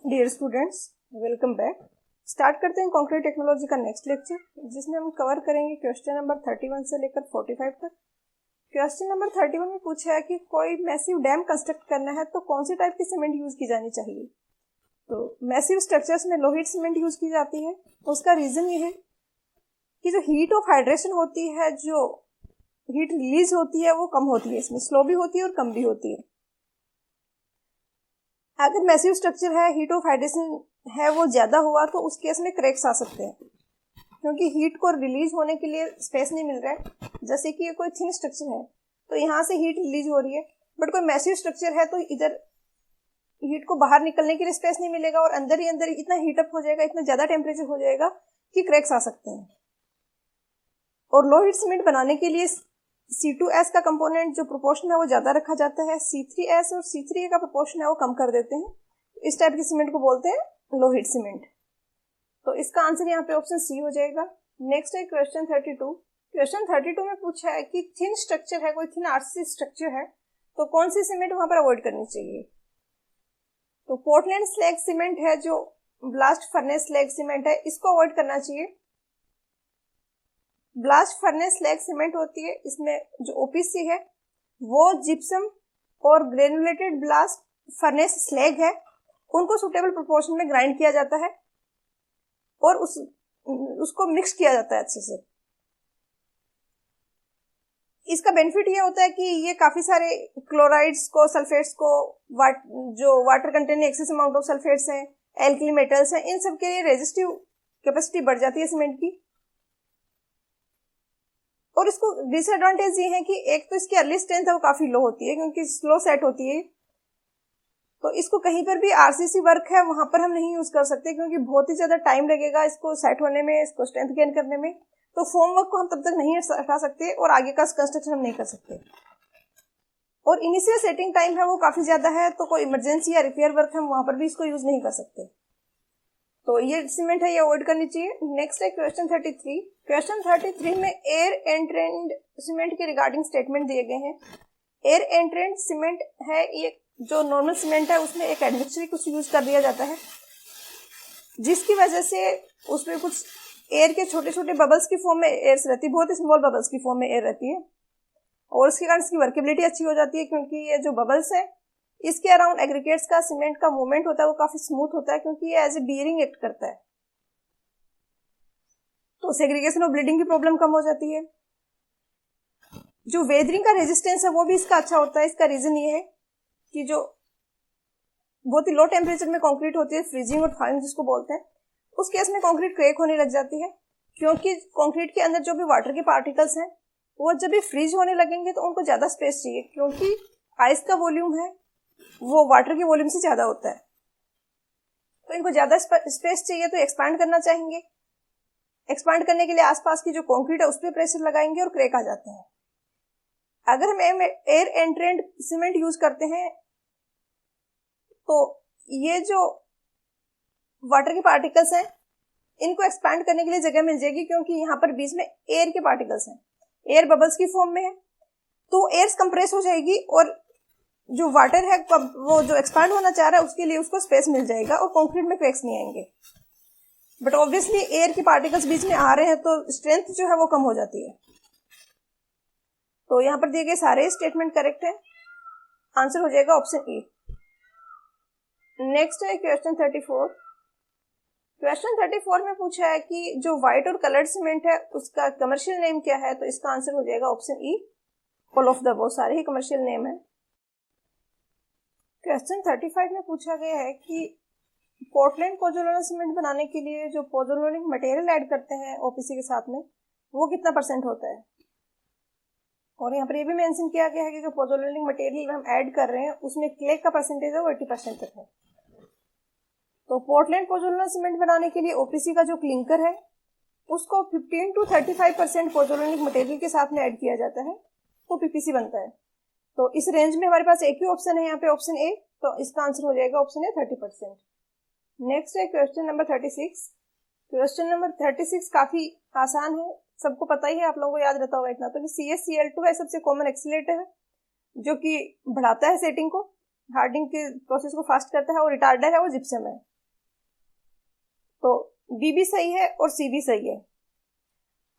Dear students, welcome back. Start करते हैं concrete technology का नेक्स्ट लेक्चर, जिसमें हम कवर करेंगे क्वेश्चन नंबर 31 से लेकर 45 तक। क्वेश्चन नंबर 31 में पूछा है कि कोई मैसिव डैम कंस्ट्रक्ट करना है तो कौन सी टाइप की सीमेंट यूज की जानी चाहिए। तो मैसिव स्ट्रक्चर्स में लोहेट सीमेंट यूज की जाती है। उसका रीजन ये है कि जो हीट ऑफ हाइड्रेशन होती है, जो हीट रिलीज होती है, वो कम होती है, इसमें स्लो भी होती है और कम भी होती है। अगर मैसिव स्ट्रक्चर है, हीट ऑफ हाइड्रेशन है वो ज्यादा हुआ, तो उस केस में क्रैक्स आ सकते हैं, क्योंकि हीट को रिलीज होने के लिए स्पेस नहीं मिल रहा है। जैसे कि ये कोई थिन स्ट्रक्चर है तो यहाँ से हीट रिलीज हो रही है, बट कोई मैसिव स्ट्रक्चर है तो इधर हीट को बाहर निकलने के लिए स्पेस नहीं मिलेगा और अंदर ही अंदर इतना हीटअप हो जाएगा, इतना ज्यादा टेम्परेचर हो जाएगा कि क्रैक्स आ सकते हैं। और लो हीट सीमेंट बनाने के लिए C2S का कंपोनेंट जो प्रोपोर्शन है वो ज्यादा रखा जाता है, C3S और C3A का प्रोपोर्शन है वो कम कर देते हैं। इस टाइप की सीमेंट को बोलते हैं लो हीट सीमेंट। तो इसका आंसर यहाँ पे ऑप्शन सी हो जाएगा। नेक्स्ट है क्वेश्चन 32। क्वेश्चन 32 में पूछा है कि थिन स्ट्रक्चर है, कोई थिन आरसीसी स्ट्रक्चर है, तो कौन सी सीमेंट वहां पर अवॉइड करनी चाहिए। तो पोर्टलैंड स्लैग सीमेंट है, जो ब्लास्ट फर्नेस स्लैग सीमेंट है, इसको अवॉइड करना चाहिए। ब्लास्ट फर्नेस स्लैग सीमेंट होती है, इसमें जो ओपीसी है वो जिप्सम और ग्रेनुलेटेड ब्लास्ट फर्नेस स्लैग है, उनको सुटेबल प्रोपोर्शन में ग्राइंड किया जाता है और उसको मिक्स किया जाता है अच्छे से। इसका बेनिफिट ये होता है कि ये काफी सारे क्लोराइड्स को, सल्फेट्स को, जो water containing excess amount of sulphates हैं, एल्कली मेटल्स हैं, इन सब के लिए रेजिस्टिव कैपेसिटी बढ़ जाती है सीमेंट की। और इसको डिसएडवांटेज ये है कि एक तो इसकी अर्ली स्ट्रेंथ है वो काफी लो होती है, क्योंकि स्लो सेट होती है। तो इसको कहीं पर भी आरसीसी वर्क है वहां पर हम नहीं यूज कर सकते, क्योंकि बहुत ही ज्यादा टाइम लगेगा इसको सेट होने में, इसको स्ट्रेंथ गेन करने में। तो फॉर्म वर्क को हम तब तक नहीं हटा सकते और आगे का कंस्ट्रक्शन हम नहीं कर सकते। और इनिशियल सेटिंग टाइम है वो काफी ज्यादा है, तो कोई इमरजेंसी या रिपेयर वर्क हम वहां पर भी इसको यूज नहीं कर सकते। तो ये सीमेंट है, ये अवॉइड करनी चाहिए। नेक्स्ट है क्वेश्चन 33। क्वेश्चन 33 में एयर एंट्रेंड सीमेंट के रिगार्डिंग स्टेटमेंट दिए गए हैं। एयर एंट्रेंड सीमेंट है, ये जो नॉर्मल सीमेंट है उसमें एक एडमिक्सचर कुछ यूज कर दिया जाता है, जिसकी वजह से उसमें कुछ एयर के छोटे छोटे बबल्स की फॉर्म में एयर रहती है, बहुत ही स्मॉल बबल्स की फॉर्म में एयर रहती है, और उसके कारण इसकी वर्केबिलिटी अच्छी हो जाती है, क्योंकि ये जो बबल्स है इसके अराउंड एग्रीगेट्स का सीमेंट का मूवमेंट होता है वो काफी स्मूथ होता है, क्योंकि ये एज ए बियरिंग एक्ट करता है। तो सेग्रीगेशन और ब्लीडिंग की प्रॉब्लम कम हो जाती है। जो वेदरिंग का रेजिस्टेंस है वो भी इसका अच्छा होता है। इसका रीजन ये है कि जो बहुत ही लो टेम्परेचर में कंक्रीट होती है, फ्रीजिंग और थॉइंग जिसको बोलते हैं, उस केस में कंक्रीट क्रैक होने लग जाती है, क्योंकि कंक्रीट के अंदर जो भी वाटर के पार्टिकल्स हैं वो जब भी फ्रीज होने लगेंगे तो उनको ज्यादा स्पेस चाहिए, क्योंकि आइस का वॉल्यूम है वो वाटर के वॉल्यूम से ज्यादा होता है। तो इनको ज्यादा स्पेस चाहिए, तो एक्सपांड करना चाहेंगे। एक्सपांड करने के लिए आसपास की जो कंक्रीट है उस पर प्रेशर लगाएंगे और क्रैक आ जाते हैं। अगर हम एयर एंट्रेंड सीमेंट यूज करते हैं तो ये जो वाटर के पार्टिकल्स हैं इनको एक्सपैंड करने के लिए जगह मिल जाएगी, क्योंकि यहाँ पर बीच में एयर के पार्टिकल्स हैं, एयर बबल्स की फॉर्म में है, तो एयर कंप्रेस हो जाएगी और जो वाटर है वो जो एक्सपैंड होना चाह रहा है उसके लिए उसको स्पेस मिल जाएगा और कंक्रीट में क्रैक्स नहीं आएंगे। बट ऑब्वियसली एयर के पार्टिकल्स बीच में आ रहे हैं तो स्ट्रेंथ जो है वो कम हो जाती है। तो यहाँ पर दिए गए सारे स्टेटमेंट करेक्ट है, आंसर हो जाएगा ऑप्शन ए। नेक्स्ट है क्वेश्चन 34। क्वेश्चन 34 में पूछा है कि जो व्हाइट और कलर्ड सीमेंट है उसका कमर्शियल नेम क्या है, तो इसका आंसर हो जाएगा option E, all of the above, सारे ही कमर्शियल नेम है। क्वेश्चन 35 में पूछा गया है कि पोर्टलैंड पोज़ोलाना सीमेंट बनाने के लिए जो पोज़ोलानिक मटेरियल ऐड करते हैं ओपीसी के साथ में वो कितना % होता है। और यहाँ पर ये भी मेंशन किया गया है कि जो पोज़ोलानिक मटेरियल हम ऐड कर रहे हैं उसमें क्ले का परसेंटेज है वो 80% तक है। तो पोर्टलैंड पोज़ोलाना सीमेंट बनाने के लिए ओपीसी का जो क्लिंकर है उसको 15 to 35% पोज़ोलानिक मटेरियल के साथ में ऐड किया जाता है, तो पीपीसी बनता है। तो इस रेंज में हमारे पास एक ही ऑप्शन है यहाँ पे, ऑप्शन ए, तो इसका आंसर हो जाएगा ऑप्शन ए 30%। नेक्स्ट है क्वेश्चन नंबर 36। क्वेश्चन नंबर 36 काफी आसान है, सबको पता ही है, आप लोगों को याद रहता होगा इतना तो, कि CaCl2 है सबसे कॉमन एक्सीलेटर है जो कि बढ़ाता है सेटिंग को, हार्डनिंग के प्रोसेस को फास्ट करता है, और रिटार्डर है वो जिप्सम है। तो बी भी सही है और सी भी सही है।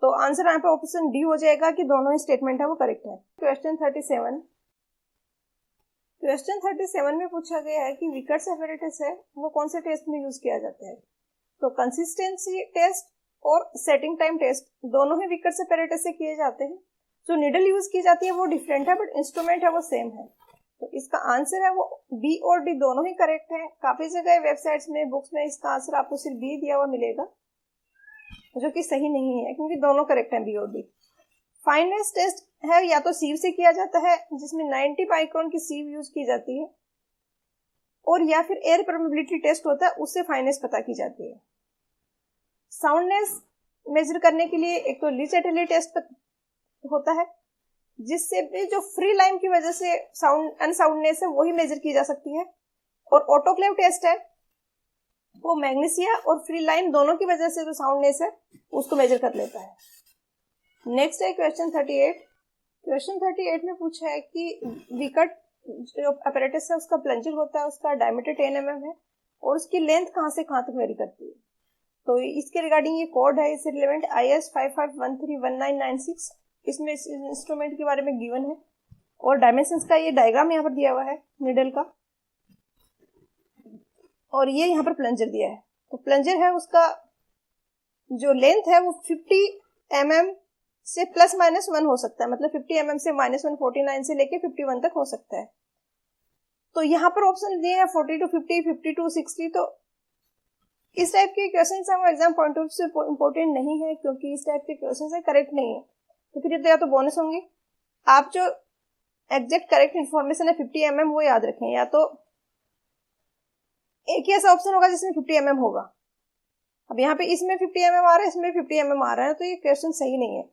तो आंसर यहाँ पे ऑप्शन डी हो जाएगा कि दोनों ही स्टेटमेंट है वो करेक्ट है। क्वेश्चन 37 में पूछा गया है कि विकर्ट्स एपैरेटस है वो कौन से टेस्ट में यूज किया जाता है। तो कंसिस्टेंसी टेस्ट और सेटिंग टाइम टेस्ट दोनों ही विकर्ट्स एपैरेटस से किए जाते हैं। जो निडल यूज की जाती है वो डिफरेंट है, बट इंस्ट्रूमेंट है वो सेम है। तो इसका आंसर है वो बी और डी दोनों ही करेक्ट है। काफी जगह वेबसाइट्स में, बुक्स में इसका आंसर आपको सिर्फ बी दिया हुआ मिलेगा, जो कि सही नहीं है, क्योंकि दोनों करेक्ट है, बी और डी। फाइनेस टेस्ट है या तो सीव से किया जाता है, जिसमें 90 माइक्रोन की सीव यूज की जाती है, और या फिर एयर परमेबिलिटी टेस्ट होता है, उससे फाइनेस पता की जाती है। साउंडनेस मेजर करने के लिए एक तो ली टेस्ट होता है, जिससे भी जो फ्री लाइम की वजह से साउंड अनसाउंडनेस है वही मेजर की जा सकती है। और ऑटोक्लेव टेस्ट है वो मैग्नीशिया और फ्री लाइम दोनों की वजह से जो साउंडनेस है उसको मेजर कर लेता है। नेक्स्ट है क्वेश्चन 38। क्वेश्चन 38 में पूछा है कि विकट जो अपैरेटस है उसका प्लंजर होता है, उसका डायमीटर 10 mm है और उसकी लेंथ कहाँ से कहाँ तक वेरी करती है। तो इसके रिगार्डिंग ये कोड है, इससे रिलेवेंट IS 55131996, इसमें इस इंस्ट्रूमेंट के बारे में गिवन है और डायमेंशंस का ये डायग्राम यहाँ पर दिया हुआ है निडल का, और ये यहाँ पर प्लंजर दिया है। तो प्लंजर है उसका जो लेंथ है वो 50 mm से +-1 हो सकता है, मतलब 50 mm से -149 से लेके 51 तक हो सकता है। तो यहाँ पर ऑप्शन दिए हैं 40 to 50, 50 to 60। तो इस टाइप के क्वेश्चन हम एग्जाम पॉइंट ऑफ से इम्पोर्टेंट नहीं है, क्योंकि इस टाइप के क्वेश्चन करेक्ट नहीं है। तो फिर या तो बोनस होंगे, आप जो एग्जैक्ट करेक्ट इन्फॉर्मेशन है 50 mm वो याद रखें, या तो एक ही ऐसा ऑप्शन होगा जिसमें 50 mm होगा। अब यहाँ पे इसमें 50 mm आ रहा है, इसमें 50 mm आ रहा है, तो ये क्वेश्चन सही नहीं है।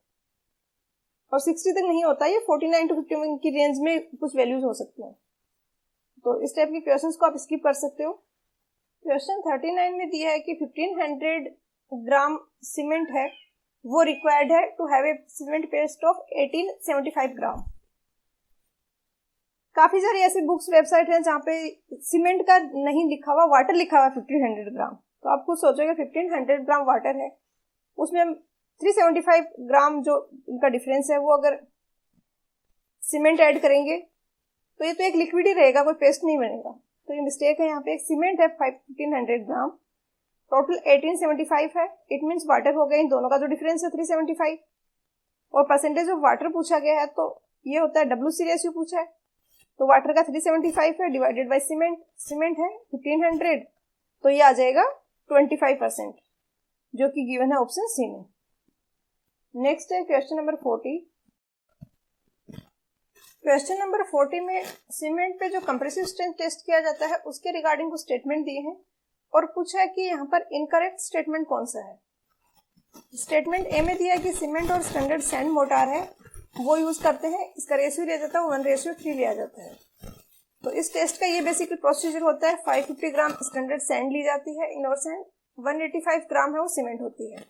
और 60 तक नहीं होता, ये 49 to 51 की रेंज में कुछ वैल्यूज हो सकती हैं। तो इस टाइप के क्वेश्चंस को आप स्किप कर सकते हो। क्वेश्चन 39 में दिया है कि 1500 ग्राम सीमेंट है वो रिक्वायर्ड है to have a cement paste of 1875 gram. काफी सारी ऐसी बुक्स वेबसाइट हैं जहाँ पे सीमेंट का नहीं लिखा हुआ, वाटर लिखा हुआ 1500 ग्राम। तो आप खुद सोचोगे 1500 ग्राम वाटर है, उसमें 375 ग्राम जो इनका डिफरेंस है वो अगर सीमेंट ऐड करेंगे तो ये तो एक लिक्विड ही रहेगा, कोई पेस्ट नहीं बनेगा। तो ये मिस्टेक है। यहाँ पे एक सीमेंट है 1500 ग्राम, टोटल 1875 है, इट मीन्स वाटर हो गया, इन दोनों का जो डिफरेंस है 375, और परसेंटेज ऑफ वाटर पूछा गया है तो ये होता है WC रेशियो पूछा है। तो वाटर का 375 है डिवाइडेड बाय सीमेंट, सीमेंट है 1500, तो ये आ जाएगा 25%, जो कि गिवन है ऑप्शन सी में। नेक्स्ट है क्वेश्चन नंबर 40। क्वेश्चन नंबर 40 में सीमेंट पे जो कंप्रेसिव स्ट्रेंथ टेस्ट किया जाता है उसके रिगार्डिंग को स्टेटमेंट दिए हैं और पूछा है कि यहाँ पर इनकरेक्ट स्टेटमेंट कौन सा है। स्टेटमेंट ए में दिया है कि सीमेंट और स्टैंडर्ड सैंड मोटार है वो यूज करते हैं, इसका रेशियो लिया जाता है 1:3 लिया जाता है। तो इस टेस्ट का ये बेसिकली प्रोसीजर होता है, 550 ग्राम स्टैंडर्ड सैंड ली जाती है, इनोर सैंड 185 ग्राम है वो सीमेंट होती है।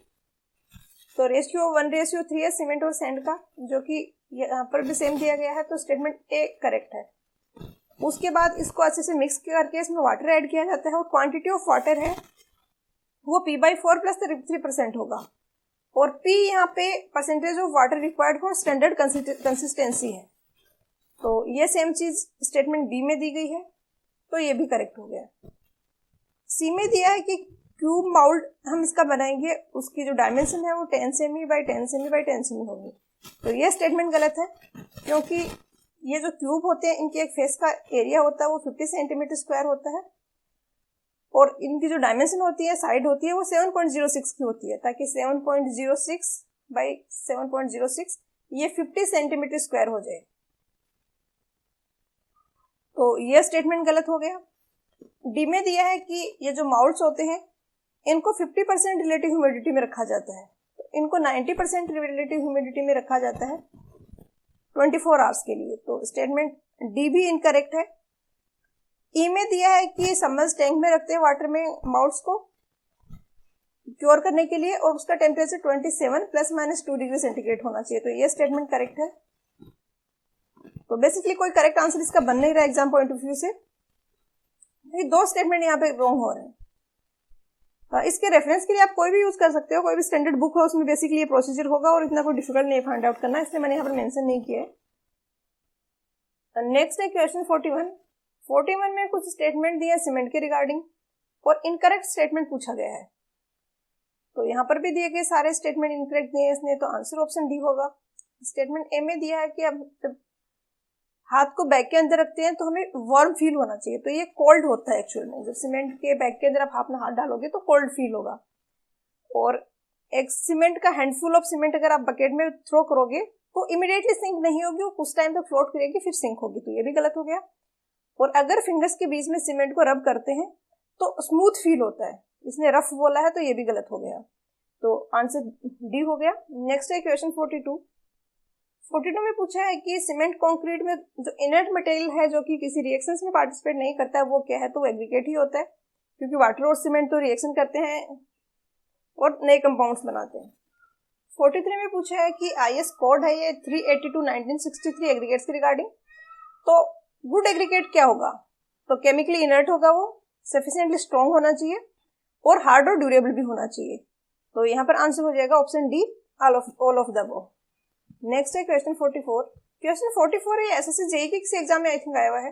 तो रेशियो 1:3 है सीमेंट और सैंड का, जो कि यहाँ पर भी सेम दिया गया है। तो स्टेटमेंट ए करेक्ट है। उसके बाद इसको अच्छे से मिक्स करके इसमें वाटर ऐड किया जाता है और क्वांटिटी ऑफ वाटर है वो P/4 + 3% होगा, और P यहाँ पे percentage of water required for standard consistency है। तो ये सेम चीज स्टेटमेंट बी में दी गई है, तो ये भी करेक्ट हो गया। सी में दिया है कि क्यूब माउल्ड हम इसका बनाएंगे, उसकी जो डायमेंशन है वो 10 semi by 10 semi by 10 semi होगी। तो ये स्टेटमेंट गलत है, क्योंकि ये जो क्यूब होते हैं इनके एक फेस का एरिया होता है वो 50 सेंटीमीटर स्क्वायर होता है, और इनकी जो डायमेंशन होती है, साइड होती है, वो 7.06 की होती है, ताकि 7.06 बाई 7.06 ये 50 सेंटीमीटर स्क्वायर हो जाए। तो ये स्टेटमेंट गलत हो गया। डी में दिया है कि ये जो माउल्ड्स होते हैं इनको 50% रिलेटिव ह्यूमिडिटी में रखा जाता है, तो इनको 90% रिलेटिव ह्यूमिडिटी में रखा जाता है 24 आवर्स के लिए। तो स्टेटमेंट डी भी इनकरेक्ट है। ई में दिया है कि सबमर्ज टैंक में रखते हैं वाटर में माउल्ड्स को क्योर करने के लिए, और उसका टेम्परेचर 27 ±2 डिग्री सेंटीग्रेड होना चाहिए। तो ये स्टेटमेंट करेक्ट है। तो बेसिकली कोई करेक्ट आंसर इसका बन नहीं रहा एग्जाम पॉइंट ऑफ व्यू से, ये दो स्टेटमेंट यहाँ पे रॉन्ग हो रहे हैं। इसके रेफरेंस के लिए आप कोई भी यूज कर सकते हो, कोई भी स्टैंडर्ड बुक हो उसमें बेसिकली ये प्रोसीजर होगा और इतना कोई डिफिकल्ट नहीं फाइंड आउट करना, इसलिए मैंने यहाँ पर मेंशन नहीं किया है। नेक्स्ट है क्वेश्चन 41 में कुछ स्टेटमेंट दिया है सीमेंट के रिगार्डिंग और इनकरेक्ट स्टेटमेंट पूछा गया है। तो यहाँ पर भी दिए गए सारे स्टेटमेंट इनकरेक्ट दिए इसने, तो आंसर ऑप्शन डी होगा। स्टेटमेंट ए में दिया है कि अब जब हाथ को बैग के अंदर रखते हैं तो हमें वार्म फील होना चाहिए, तो ये कोल्ड होता है एक्चुअल में। जब सीमेंट के बैग के अंदर आप अपना हाथ डालोगे तो कोल्ड फील होगा। और एक सीमेंट का हैंडफुल ऑफ सीमेंट अगर आप बकेट में थ्रो करोगे तो इमीडिएटली सिंक नहीं होगी, वो कुछ टाइम तक फ्लोट करेगी फिर सिंक होगी, तो ये भी गलत हो गया। और अगर फिंगर्स के बीच में सीमेंट को रब करते हैं तो स्मूथ फील होता है, इसने रफ बोला है तो ये भी गलत हो गया, तो आंसर डी हो गया। नेक्स्ट है क्वेश्चन 42 में पूछा है कि सीमेंट कंक्रीट में जो इनर्ट मटेरियल है जो कि किसी रिएक्शंस में पार्टिसिपेट नहीं करता है वो क्या है, तो एग्रीगेट ही होता है, क्योंकि वाटर और सीमेंट तो रिएक्शन करते हैं और नए कंपाउंड्स बनाते हैं। 43 में पूछा है कि IS कोड है ये 382/1963 एग्रीगेट्स के रिगार्डिंग। तो गुड एग्रीगेट क्या होगा, तो केमिकली इनर्ट होगा, वो सफिशिएंटली स्ट्रॉन्ग होना चाहिए और हार्ड और ड्यूरेबल भी होना चाहिए, तो यहाँ पर आंसर हो जाएगा option D all of the above. Next है क्वेश्चन 44 है एसएससी जेईई के किसी एग्जाम में आई थिंक आया हुआ है।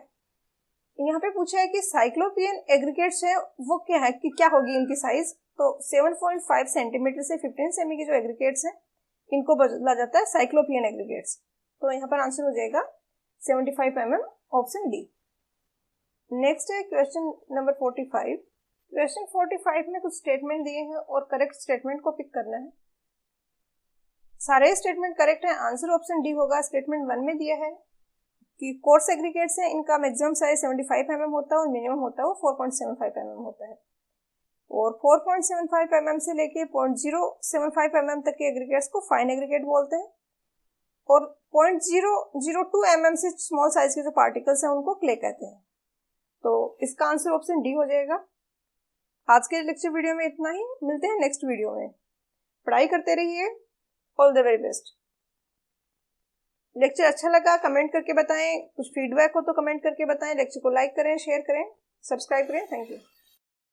यहाँ पे पूछा है कि साइक्लोपियन एग्रीगेट्स है वो क्या है, कि क्या होगी इनकी साइज, तो 7.5 सेंटीमीटर से 15 सेमी के जो एग्रीगेट्स हैं इनको बोला जाता है साइक्लोपियन एग्रीगेट्स, तो यहाँ पर आंसर हो जाएगा 75 mm ऑप्शन डी। नेक्स्ट है क्वेश्चन नंबर 45। क्वेश्चन 45 में कुछ स्टेटमेंट दिए हैं और करेक्ट स्टेटमेंट को पिक करना है। सारे स्टेटमेंट करेक्ट है, आंसर ऑप्शन डी होगा। स्टेटमेंट 1 में दिया है कि कोर्स एग्रीगेट्स है, इनका मैक्सिमम साइज 75 mm होता है और मिनिमम होता है वो 4.75 mm होता है, और 4.75 mm से लेके 0.075 mm तक के एग्रीगेट्स को फाइन एग्रीगेट बोलते हैं, और 0.002 mm से स्मॉल साइज के जो पार्टिकल्स हैं उनको क्ले कहते हैं, तो इसका आंसर ऑप्शन डी हो जाएगा। आज के लेक्चर वीडियो में इतना ही, मिलते हैं नेक्स्ट वीडियो में। पढ़ाई करते रहिए, all the very best. Lecture अच्छा लगा कमेंट करके बताएं, कुछ फीडबैक हो तो कमेंट करके बताएं, लेक्चर को लाइक करें, शेयर करें, सब्सक्राइब करें। Thank you.